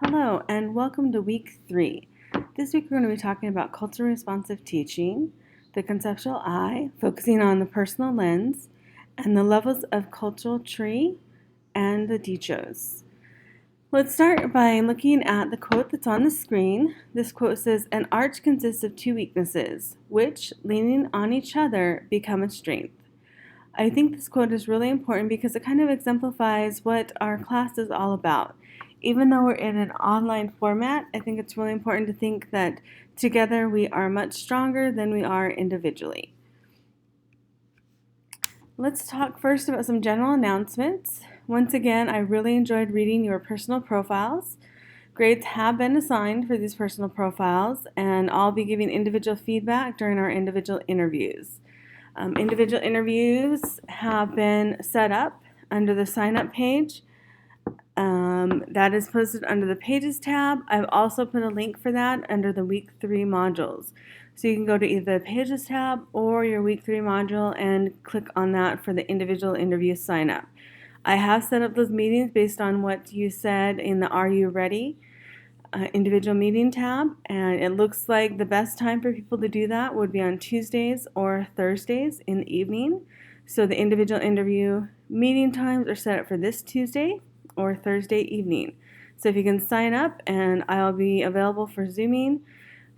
Hello, and welcome to week 3. This week we're going to be talking about culturally responsive teaching, the conceptual eye, focusing on the personal lens, and the levels of cultural tree and the dichos. Let's start by looking at the quote that's on the screen. This quote says, "An arch consists of two weaknesses, which, leaning on each other, become a strength." I think this quote is really important because it kind of exemplifies what our class is all about. Even though we're in an online format, I think it's really important to think that together we are much stronger than we are individually. Let's talk first about some general announcements. Once again, I really enjoyed reading your personal profiles. Grades have been assigned for these personal profiles, and I'll be giving individual feedback during our individual interviews. Individual interviews have been set up under the sign up page. That is posted under the Pages tab. I've also put a link for that under the Week 3 modules. So you can go to either the Pages tab or your Week 3 module and click on that for the individual interview sign up. I have set up those meetings based on what you said in the Are You Ready individual meeting tab, and it looks like the best time for people to do that would be on Tuesdays or Thursdays in the evening. So the individual interview meeting times are set up for this Tuesday or Thursday evening. So if you can sign up, and I'll be available for Zooming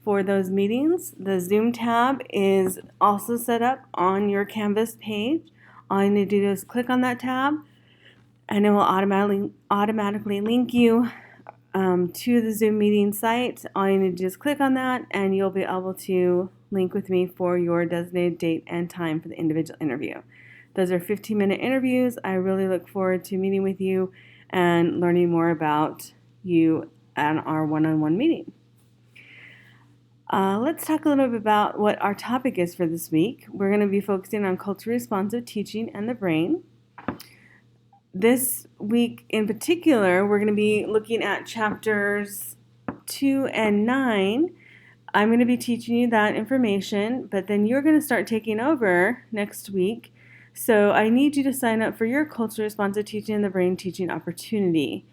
for those meetings. The Zoom tab is also set up on your Canvas page. All you need to do is click on that tab, and it will automatically link you to the Zoom meeting site. All you need to do is click on that, and you'll be able to link with me for your designated date and time for the individual interview. Those are 15-minute interviews. I really look forward to meeting with you and learning more about you at our one-on-one meeting. Let's talk a little bit about what our topic is for this week. We're going to be focusing on culturally responsive teaching and the brain. This week in particular, we're going to be looking at chapters 2 and 9. I'm going to be teaching you that information, but then you're going to start taking over next week. So I need you to sign up for your culturally responsive teaching and the brain teaching opportunity.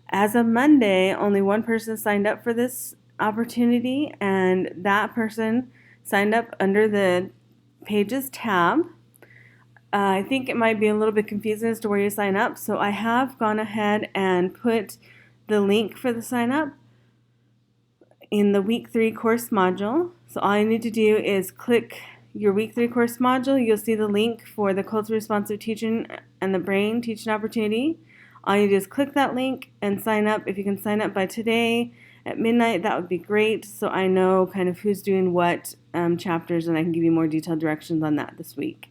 As of Monday, only one person signed up for this opportunity, and that person signed up under the Pages tab. I think it might be a little bit confusing as to where you sign up, so I have gone ahead and put the link for the sign up in the Week 3 course module. So all you need to do is click your Week 3 course module. You'll see the link for the culturally responsive teaching and the brain teaching opportunity. All you do is click that link and sign up. If you can sign up by today at midnight, that would be great, so I know kind of who's doing what chapters, and I can give you more detailed directions on that this week.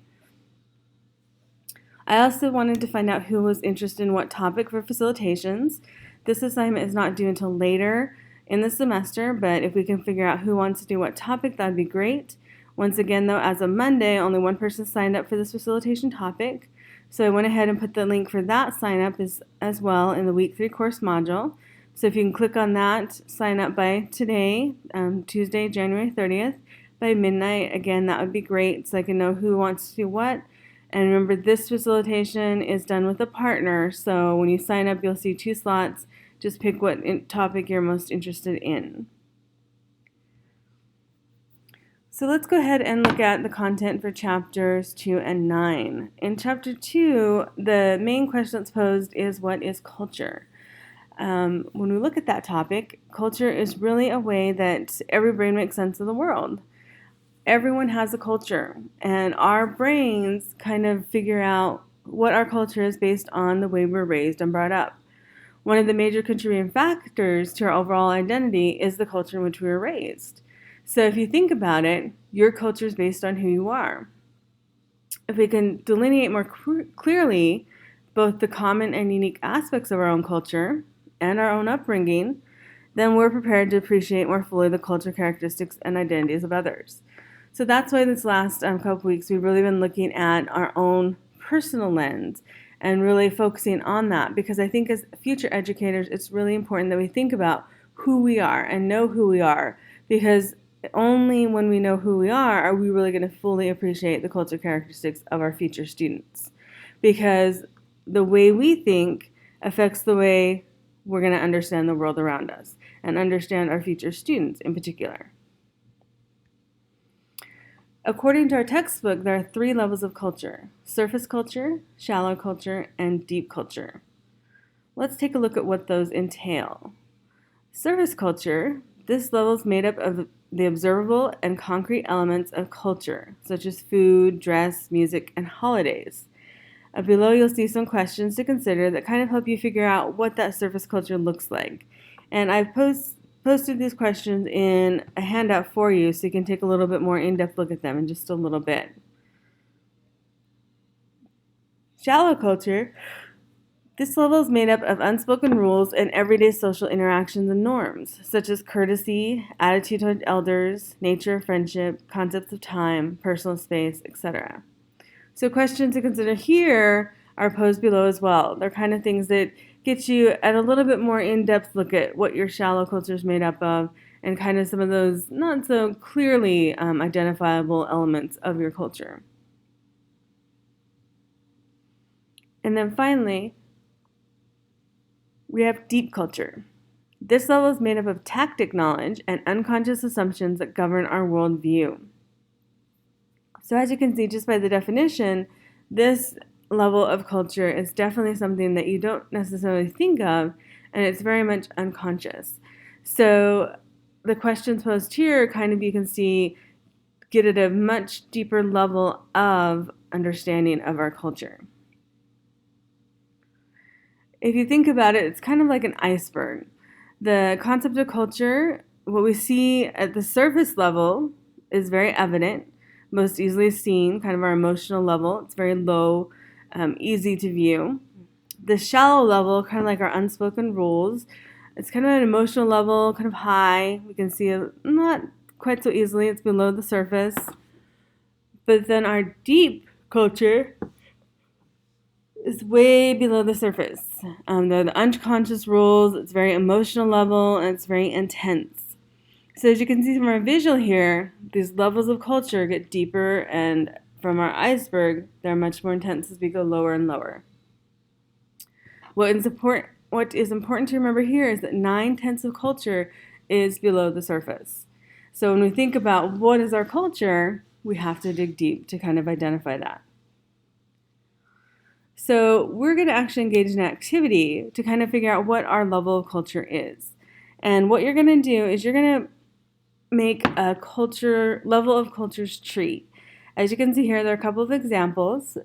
I also wanted to find out who was interested in what topic for facilitations. This assignment is not due until later in the semester, but if we can figure out who wants to do what topic, that'd be great. Once again, though, as of Monday, only one person signed up for this facilitation topic. So I went ahead and put the link for that sign up as well in the Week 3 course module. So if you can click on that, sign up by today, Tuesday, January 30th, by midnight. Again, that would be great so I can know who wants to do what. And remember, this facilitation is done with a partner, so when you sign up, you'll see 2 slots. Just pick what topic you're most interested in. So let's go ahead and look at the content for chapters 2 and 9. In chapter 2, the main question that's posed is, what is culture? When we look at that topic, culture is really a way that every brain makes sense of the world. Everyone has a culture, and our brains kind of figure out what our culture is based on the way we're raised and brought up. One of the major contributing factors to our overall identity is the culture in which we were raised. So if you think about it, your culture is based on who you are. If we can delineate more clearly both the common and unique aspects of our own culture and our own upbringing, then we're prepared to appreciate more fully the culture characteristics and identities of others. So that's why this last couple weeks we've really been looking at our own personal lens and really focusing on that, because I think as future educators it's really important that we think about who we are and know who we are, because only when we know who we are we really going to fully appreciate the culture characteristics of our future students, because the way we think affects the way we're going to understand the world around us and understand our future students in particular. According to our textbook, there are 3 levels of culture: surface culture, shallow culture, and deep culture. Let's take a look at what those entail. Surface culture, this level is made up of the observable and concrete elements of culture, such as food, dress, music, and holidays. Below you'll see some questions to consider that kind of help you figure out what that surface culture looks like. And I've posted these questions in a handout for you so you can take a little bit more in-depth look at them in just a little bit. Shallow culture, this level is made up of unspoken rules and everyday social interactions and norms, such as courtesy, attitude toward elders, nature of friendship, concepts of time, personal space, etc. So questions to consider here are posed below as well. They're kind of things that get you at a little bit more in-depth look at what your shallow culture is made up of and kind of some of those not so clearly identifiable elements of your culture. And then finally, we have deep culture. This level is made up of tactic knowledge and unconscious assumptions that govern our worldview. So as you can see just by the definition, this level of culture is definitely something that you don't necessarily think of, and it's very much unconscious. So the questions posed here kind of, you can see, get at a much deeper level of understanding of our culture. If you think about it, it's kind of like an iceberg. The concept of culture, what we see at the surface level is very evident, most easily seen, kind of our emotional level. It's very low, easy to view. The shallow level, kind of like our unspoken rules, it's kind of an emotional level, kind of high. We can see it not quite so easily. It's below the surface. But then our deep culture is way below the surface. They're the unconscious rules. It's very emotional level, and it's very intense. So as you can see from our visual here, these levels of culture get deeper, and from our iceberg, they're much more intense as we go lower and lower. What is important to remember here is that 9/10 of culture is below the surface. So when we think about what is our culture, we have to dig deep to kind of identify that. So we're going to actually engage in an activity to kind of figure out what our level of culture is. And what you're going to do is you're going to make a level of cultures tree. As you can see here, there are a couple of examples.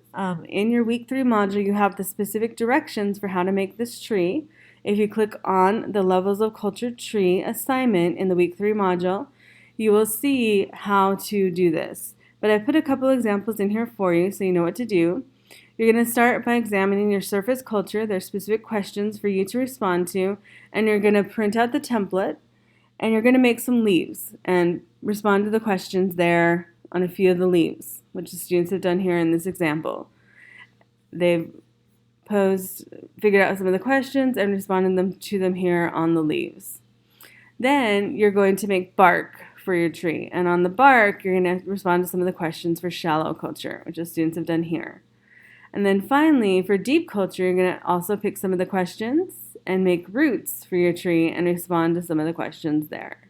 In your week 3 module, you have the specific directions for how to make this tree. If you click on the levels of culture tree assignment in the week 3 module, you will see how to do this. But I put a couple examples in here for you so you know what to do. You're going to start by examining your surface culture. There's specific questions for you to respond to, and you're going to print out the template, and you're going to make some leaves and respond to the questions there on a few of the leaves, which the students have done here in this example. They've figured out some of the questions and responded to them here on the leaves. Then you're going to make bark for your tree, and on the bark, you're going to respond to some of the questions for shallow culture, which the students have done here. And then finally, for deep culture, you're going to also pick some of the questions and make roots for your tree and respond to some of the questions there.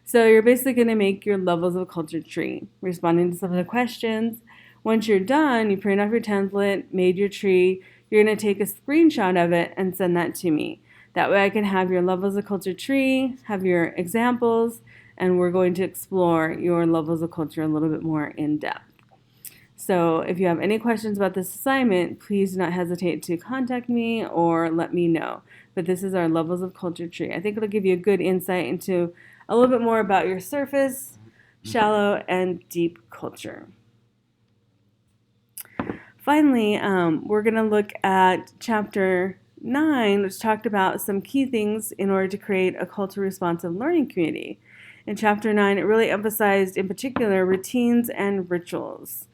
So you're basically going to make your levels of culture tree, responding to some of the questions. Once you're done, you print off your template, made your tree, you're going to take a screenshot of it and send that to me. That way I can have your levels of culture tree, have your examples, and we're going to explore your levels of culture a little bit more in depth. So if you have any questions about this assignment, please do not hesitate to contact me or let me know. But this is our levels of culture tree. I think it'll give you a good insight into a little bit more about your surface, shallow, and deep culture. Finally, we're going to look at Chapter 9, which talked about some key things in order to create a culturally responsive learning community. In Chapter 9, it really emphasized, in particular, routines and rituals.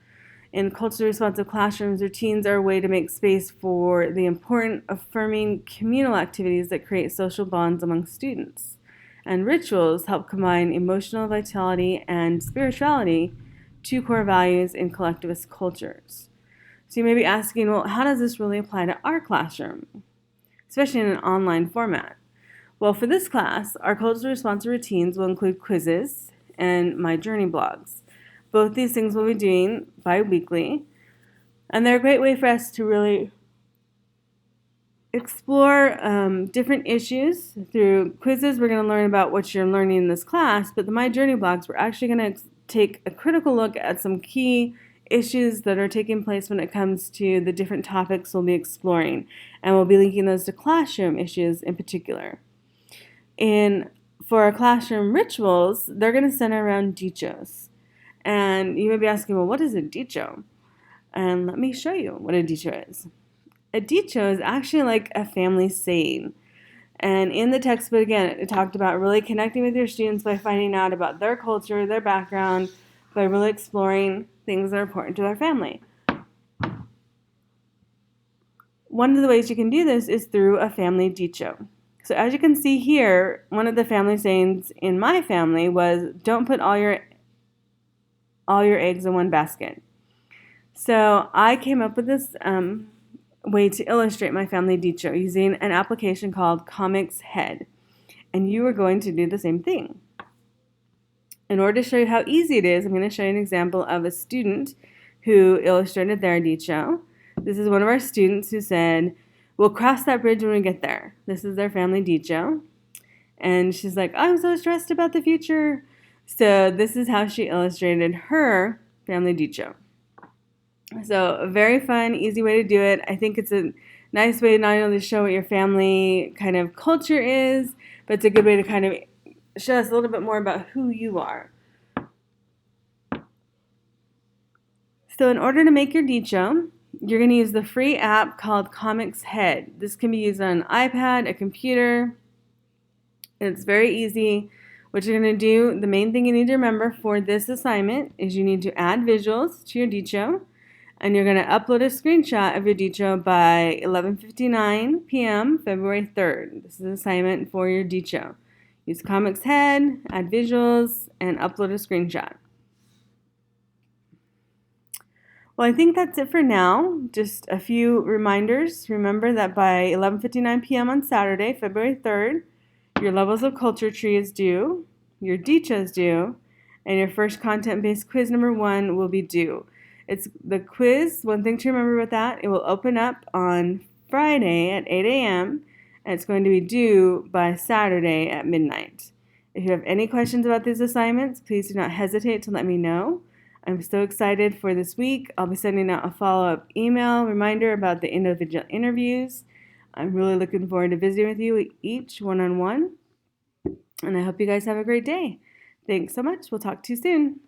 In culturally responsive classrooms, routines are a way to make space for the important, affirming communal activities that create social bonds among students. And rituals help combine emotional vitality and spirituality, 2 core values in collectivist cultures. So you may be asking, well, how does this really apply to our classroom? especially in an online format. Well, for this class, our culturally responsive routines will include quizzes and my journey blogs. Both these things we'll be doing bi-weekly, and they're a great way for us to really explore different issues. Through quizzes, we're going to learn about what you're learning in this class, but the My Journey blogs, we're actually going to take a critical look at some key issues that are taking place when it comes to the different topics we'll be exploring, and we'll be linking those to classroom issues in particular. And for our classroom rituals, they're going to center around dichos. And you may be asking, well, what is a dicho? And let me show you what a dicho is. A dicho is actually like a family saying. And in the textbook, again, it talked about really connecting with your students by finding out about their culture, their background, by really exploring things that are important to their family. One of the ways you can do this is through a family dicho. So as you can see here, one of the family sayings in my family was, don't put all your eggs in one basket. So I came up with this way to illustrate my family dicho using an application called Comics Head. And you are going to do the same thing. In order to show you how easy it is, I'm going to show you an example of a student who illustrated their dicho. This is one of our students who said, we'll cross that bridge when we get there. This is their family dicho. And she's like, I'm so stressed about the future. So this is how she illustrated her family dicho. So a very fun, easy way to do it. I think it's a nice way not only to show what your family kind of culture is, but it's a good way to kind of show us a little bit more about who you are. So in order to make your dicho, you're going to use the free app called Comics Head. This can be used on an iPad, a computer. It's very easy. What you're going to do, the main thing you need to remember for this assignment is you need to add visuals to your dicho, and you're going to upload a screenshot of your dicho by 11:59 p.m. February 3rd. This is an assignment for your dicho. Use Comics Head, add visuals, and upload a screenshot. Well, I think that's it for now. Just a few reminders. Remember that by 11:59 p.m. on Saturday, February 3rd, your levels of culture tree is due, your dicho is due, and your first content-based quiz number 1 will be due. It's the quiz. One thing to remember about that, it will open up on Friday at 8 a.m. and it's going to be due by Saturday at midnight. If you have any questions about these assignments, please do not hesitate to let me know. I'm so excited for this week. I'll be sending out a follow-up email reminder about the individual interviews. I'm really looking forward to visiting with you each one-on-one. And I hope you guys have a great day. Thanks so much. We'll talk to you soon.